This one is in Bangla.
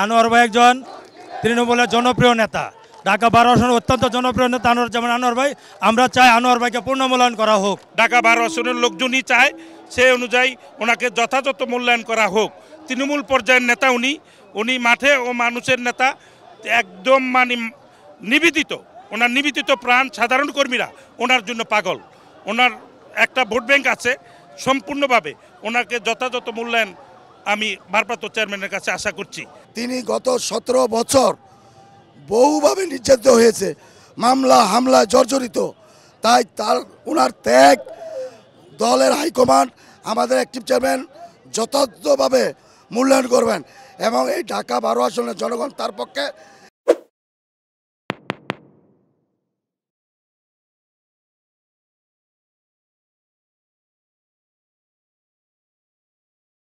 আনোয়ার ভাই একজন তৃণমূলের জনপ্রিয় নেতা, ঢাকা 12 আসনের অত্যন্ত জনপ্রিয় নেতা আনোয়ার ভাই। আমরা চাই আনোয়ার ভাইকে পূর্ণ মূল্যায়ন করা হোক। ঢাকা 12 আসনের লোকজনই চায় সেই অনুযায়ী ওনাকে যথাযথ মূল্যায়ন করা হোক। তৃণমূল পর্যায়ের নেতা উনি মাঠে ও মানুষের নেতা, একদম মানে নিবেদিত। ওনার নিবেদিত প্রাণ সাধারণ কর্মীরা ওনার জন্য পাগল। ওনার একটা ভোট ব্যাংক আছে, সম্পূর্ণভাবে ওনাকে যথাযথ মূল্যায়ন আমি ভারপ্রাপ্ত চেয়ারম্যানের কাছে আশা করছি। তিনি গত 17 বছর বহুভাবে নির্যাতিত হয়েছে, মামলা হামলা জর্জরিত। তাই ওনার ত্যাগ দলের হাইকমান্ড, আমাদের অ্যাক্টিভ চেয়ারম্যান যথাযথভাবে মূল্যায়ন করবেন এবং এই ঢাকা 12 আসনের জনগণ তার পক্ষে